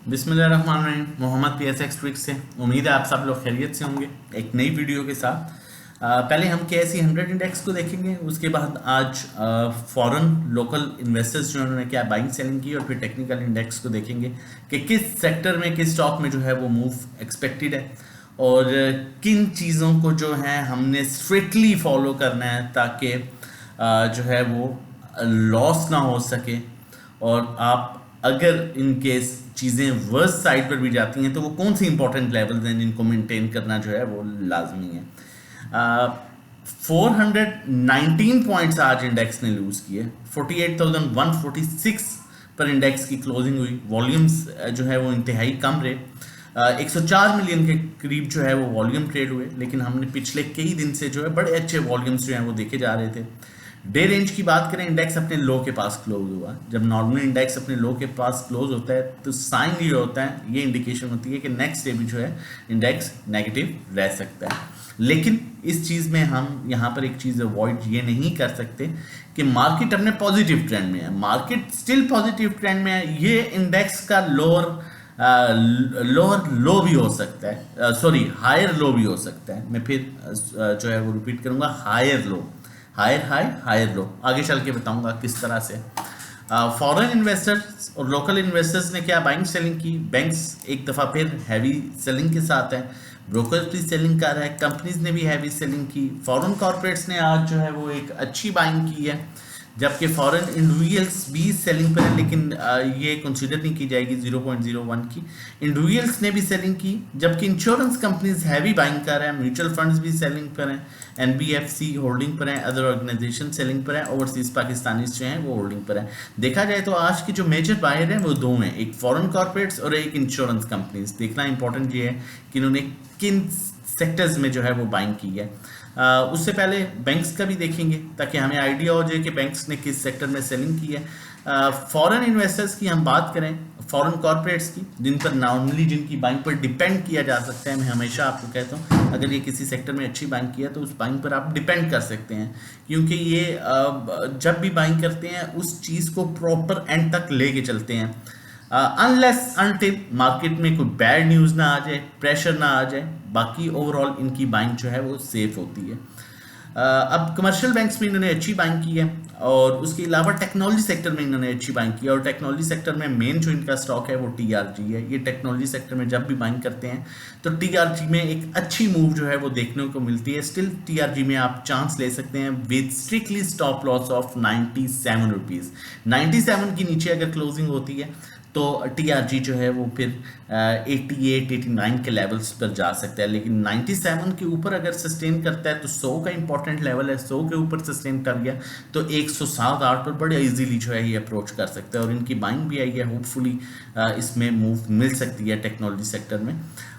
बिस्मिल्लाहिर्रहमानिर्रहीम। Mohammad PSX tricks से उम्मीद है आप सब लोग खैरियत से होंगे एक नई वीडियो के साथ। पहले हम KSE 100 इंडेक्स को देखेंगे, उसके बाद आज फॉरेन लोकल इन्वेस्टर्स जो उन्होंने क्या बाइंग सेलिंग की, और फिर टेक्निकल इंडेक्स को देखेंगे कि किस सेक्टर में किस स्टॉक में जो है वो मूव एक्सपेक्टेड है, और किन चीज़ों को जो है हमने स्ट्रिक्टली फॉलो करना है ताकि जो है वो लॉस ना हो सके। और आप अगर इन केस चीज़ें वर्स्ट साइड पर भी जाती हैं तो वो कौन सी इंपॉर्टेंट लेवल्स हैं जिनको मेंटेन करना जो है वो लाजमी है। 419 पॉइंट्स आज इंडेक्स ने लूज किए। 48,146 पर इंडेक्स की क्लोजिंग हुई। वॉल्यूम्स जो है वो इंतहाई कम रहे। 104 मिलियन के करीब जो है वो वॉल्यूम ट्रेड हुए, लेकिन हमने पिछले कई दिन से जो है बड़े अच्छे वॉल्यूम्स जो हैं वो देखे जा रहे थे। डे रेंज की बात करें, इंडेक्स अपने लो के पास क्लोज हुआ। जब नॉर्मली इंडेक्स अपने लो के पास क्लोज होता है तो साइन ये होता है, ये इंडिकेशन होती है कि नेक्स्ट डे भी जो है इंडेक्स नेगेटिव रह सकता है। लेकिन इस चीज़ में हम यहाँ पर एक चीज़ अवॉइड ये नहीं कर सकते कि मार्केट अपने पॉजिटिव ट्रेंड में है, मार्केट स्टिल पॉजिटिव ट्रेंड में है। ये इंडेक्स का लोअर लो भी हो सकता है, सॉरी हायर लो भी हो सकता है। मैं फिर जो है वो रिपीट करूँगा, higher low, higher high higher low, आगे चल के बताऊंगा किस तरह से। फॉरेन इन्वेस्टर्स और लोकल इन्वेस्टर्स ने क्या बाइंग सेलिंग की। बैंक्स एक दफ़ा फिर हैवी सेलिंग के साथ है, ब्रोकर्स भी सेलिंग कर रहा है, कंपनीज ने भी हैवी सेलिंग की। फॉरेन कॉर्पोरेट्स ने आज जो है वो एक अच्छी बाइंग की है, जबकि फॉरेन इंडिविजुअल्स भी सेलिंग पर है, लेकिन ये कंसीडर नहीं की जाएगी 0.01 की। इंडिविजुअल्स ने भी सेलिंग की, जबकि इंश्योरेंस कंपनीज हैवी बाइंग कर रहे हैं, म्यूचुअल फंड्स भी सेलिंग पर हैं, NBFC होल्डिंग पर हैं, अदर ऑर्गेनाइजेशन सेलिंग पर हैं, ओवरसीज पाकिस्तानी जो हैं वो होल्डिंग पर हैं। देखा जाए तो आज की जो मेजर बायर हैं वो दो हैं, एक फॉरेन कॉर्पोरेट्स और एक इंश्योरेंस कंपनीज। देखना इंपॉर्टेंट ये है कि इन्होंने किन सेक्टर्स में जो है वो बाइंग की है। उससे पहले बैंक्स का भी देखेंगे ताकि हमें आइडिया हो जाए कि बैंक्स ने किस सेक्टर में सेलिंग की है। फॉरेन इन्वेस्टर्स की हम बात करें, फॉरेन कॉर्पोरेट्स की, जिन पर नॉर्मली जिनकी बाइंग पर डिपेंड किया जा सकता है। मैं हमेशा आपको कहता हूँ अगर ये किसी सेक्टर में अच्छी बाइंग किया तो उस बाइंग पर आप डिपेंड कर सकते हैं, क्योंकि ये जब भी बाइंग करते हैं उस चीज़ को प्रॉपर एंड तक लेके चलते हैं। अनलेस अनटिल मार्केट में कोई बैड न्यूज़ ना आ जाए, प्रेशर ना आ जाए, बाकी ओवरऑल इनकी बाइंग जो है वो सेफ होती है। अब कमर्शियल बैंक्स में इन्होंने अच्छी बाइंग की है, और उसके अलावा टेक्नोलॉजी सेक्टर में इन्होंने अच्छी बाइंग की है। और टेक्नोलॉजी सेक्टर में मेन जो इनका स्टॉक है वो TRG है। ये टेक्नोलॉजी सेक्टर में जब भी बाइंग करते हैं तो TRG में एक अच्छी मूव जो है वो देखने को मिलती है। स्टिल TRG में आप चांस ले सकते हैं with strictly stop loss of 97 rupees. 97 की नीचे अगर क्लोजिंग होती है तो TRG जो है वो फिर 88-89 के लेवल्स पर जा सकता है, लेकिन 97 के ऊपर अगर सस्टेन करता है तो 100 का इंपॉर्टेंट लेवल है, 100 के ऊपर सस्टेन कर गया तो 107-8 पर बड़े इजीली जो है ये अप्रोच कर सकता है, और इनकी बाइंग भी आई है। होपफुली इसमें मूव मिल सकती है टेक्नोलॉजी सेक्टर में।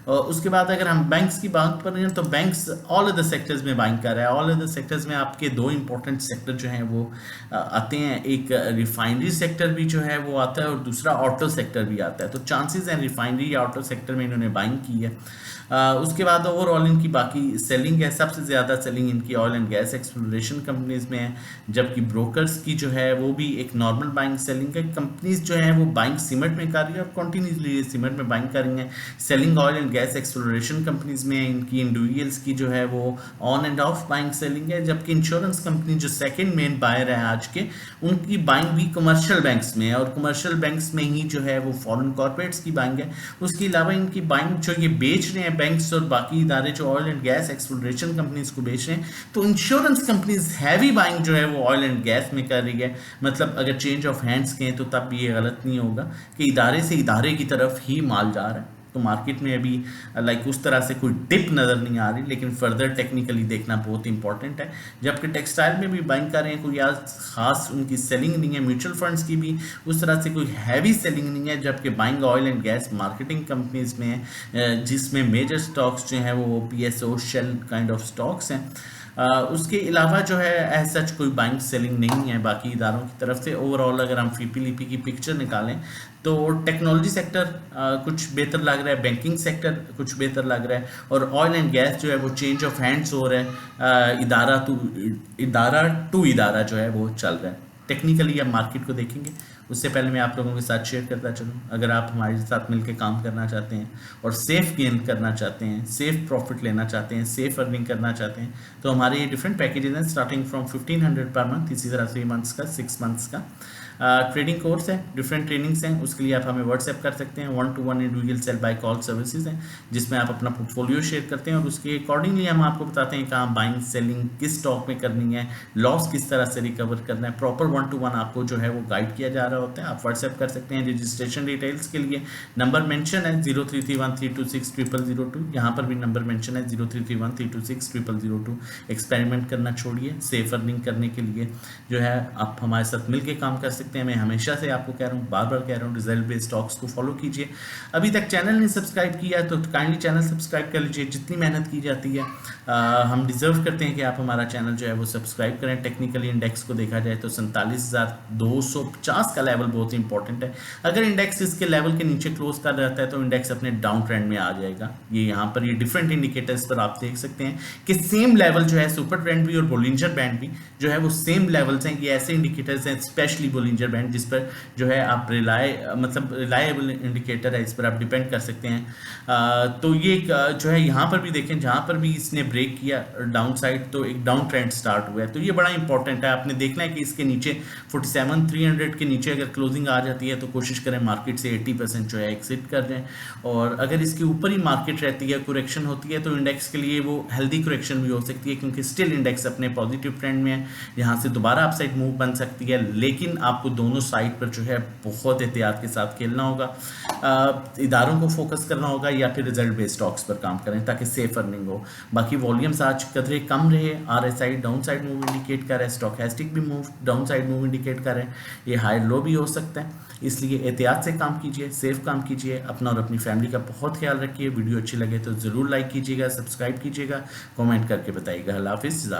उसके बाद अगर हम बैंक्स की बात करें तो बैंक्स ऑल अदर सेक्टर्स में बाइंग कर रहा है। ऑल अदर सेक्टर्स में आपके दो इंपॉर्टेंट सेक्टर जो हैं वो आते हैं, एक रिफाइनरी सेक्टर भी जो है वो आता है और दूसरा ऑटो सेक्टर भी आता है। तो चांसेस हैं रिफाइनरी या ऑटो सेक्टर में इन्होंने बाइंग की है। उसके बाद ओवरऑल इनकी बाकी सेलिंग है, सबसे ज़्यादा सेलिंग इनकी oil and gas exploration companies में है, जबकि ब्रोकर्स की जो है वो भी एक नॉर्मल बाइंग सेलिंग है। कंपनीज जो है वो बाइंग सीमेंट में कर रही है और कंटिन्यूसली सीमेंट में बाइंग कर रही हैं। Selling oil and gas exploration companies में इनकी इंडिविजुअल्स की जो है वो on end of buying selling है, जबकि इंश्योरेंस कंपनी जो सेकेंड मेन बायर है आज के, उनकी बाइंग भी कमर्शियल बैंक्स में है, और कमर्शियल बैंक्स में ही जो है वो फॉरेन कॉर्पोरेट्स की बाइंग है। उसके अलावा इनकी बाइंग जो ये बेच रहे हैं बैंक्स और बाकी इदारे जो oil and gas exploration companies को बेच रहे हैं, तो इंश्योरेंस कंपनीज हैवी बाइंग जो है वो ऑयल एंड गैस में कर रही है। मतलब अगर चेंज ऑफ हैंड्स कहें तो तब भी ये गलत नहीं होगा कि इदारे से इदारे की तरफ ही माल जा रहा है। तो मार्केट में अभी उस तरह से कोई डिप नज़र नहीं आ रही, लेकिन फर्दर टेक्निकली देखना बहुत इंपॉर्टेंट है। जबकि टेक्सटाइल में भी बाइंग कर रहे हैं, कोई आज खास उनकी सेलिंग नहीं है। म्यूचुअल फंड्स की भी उस तरह से कोई हैवी सेलिंग नहीं है, जबकि buying oil and gas marketing companies में है, जिसमें मेजर स्टॉक्स जो हैं वो PSO Shell kind of stocks हैं। उसके अलावा जो है एज सच कोई बाइंग सेलिंग नहीं है बाकी इदारों की तरफ से। ओवरऑल अगर हम फीपी लिपी की पिक्चर निकालें तो टेक्नोलॉजी सेक्टर कुछ बेहतर लग रहा है, बैंकिंग सेक्टर कुछ बेहतर लग रहा है, और ऑयल एंड गैस जो है वो चेंज ऑफ हैंड्स हो रहा है, इदारा टू इदारा जो है वो चल रहा है। टेक्निकली अब मार्केट को देखेंगे, उससे पहले मैं आप लोगों के साथ शेयर करता चलूँ, अगर आप हमारे साथ मिलकर काम करना चाहते हैं और सेफ गेन करना चाहते हैं, सेफ प्रॉफिट लेना चाहते हैं, सेफ अर्निंग करना चाहते हैं, तो हमारे ये डिफरेंट पैकेजेस हैं स्टार्टिंग फ्रॉम 1500 पर मंथ, इसी तरह 3 मंथ्स का, 6 मंथ्स का ट्रेडिंग कोर्स है, डिफरेंट ट्रेनिंग्स हैं। उसके लिए आप हमें व्हाट्सएप कर सकते हैं। 1-to-1 individual sell buy call services हैं, जिसमें आप अपना पोर्टफोलियो शेयर करते हैं और उसके अकॉर्डिंगली हम आपको बताते हैं कहाँ बाइंग सेलिंग किस स्टॉक में करनी है, लॉस किस तरह से रिकवर करना है। प्रॉपर 1-to-1 आपको जो है वो गाइड किया जा रहा होता है। आप व्हाट्सएप कर सकते हैं। रजिस्ट्रेशन डिटेल्स के लिए नंबर मेंशन है 0331326002, यहाँ पर भी नंबर मेंशन है 0331326002। एक्सपेरिमेंट करना छोड़िए, सेफ अर्निंग करने के लिए जो है आप हमारे साथ मिलकर काम कर सकते हैं। मैं हमेशा से आपको कह रहा हूँ, बार बार कह रहा हूँ, रिजल्ट बेस्ड स्टॉक्स को फॉलो कीजिए। अभी तक चैनल नहीं सब्सक्राइब किया है तो काइंडली चैनल सब्सक्राइब कर लीजिए। जितनी मेहनत की जाती है हम डिजर्व करते हैं कि आप हमारा चैनल जो है वो सब्सक्राइब करें। टेक्निकली इंडेक्स को देखा जाए तो 47,250 का लेवल बहुत इंपॉर्टेंट है। अगर इंडेक्स इसके लेवल के नीचे क्लोज कर रहता है तो इंडेक्स अपने डाउन ट्रेंड में आ जाएगा। ये यहाँ पर ये डिफरेंट इंडिकेटर्स पर आप देख सकते हैं कि सेम लेवल जो है सुपर ट्रेंड भी और बोलिंजर बैंड भी जो है वो सेम लेवल्स हैं। ये ऐसे इंडिकेटर्स हैं, स्पेशली बोलिंजर बैंड, जिस पर जो है आप रिलायबल इंडिकेटर है, इस पर आप डिपेंड कर सकते हैं। तो ये जो है यहाँ पर भी देखें, जहाँ पर भी इसने ब्रेक किया डाउन साइड तो एक डाउन ट्रेंड स्टार्ट हुआ है। तो ये बड़ा इंपॉर्टेंट है। आपने देखना है कि इसके नीचे 47,300 के नीचे अगर क्लोजिंग आ जाती है तो कोशिश करें मार्केट से 80% जो है एग्जिट कर जाएं। और अगर इसके ऊपर ही मार्केट रहती है, करेक्शन होती है, तो इंडेक्स के लिए वो हेल्दी करेक्शन भी हो सकती है, क्योंकि स्टिल इंडेक्स अपने पॉजिटिव ट्रेंड में है। यहाँ से दोबारा अपसाइड मूव बन सकती है, लेकिन आपको दोनों साइड पर जो है बहुत एहतियात के साथ खेलना होगा। इदारों को फोकस करना होगा या फिर रिजल्ट बेस्ड स्टॉक्स पर काम करें ताकि सेफ अर्निंग हो। बाकी वॉल्यूम्स आज कदरे कम रहे, RSI down side move indicate कर रहा है, स्टॉकेस्टिक भी move down side move indicate कर रहे हैं। ये हाई लो भी हो सकता है, इसलिए एहतियात से काम कीजिए, सेफ काम कीजिए, अपना और अपनी फैमिली का बहुत ख्याल रखिए। वीडियो अच्छी लगे तो ज़रूर लाइक कीजिएगा, सब्सक्राइब कीजिएगा, कमेंट करके बताइएगा। अल्लाह हाफिज़।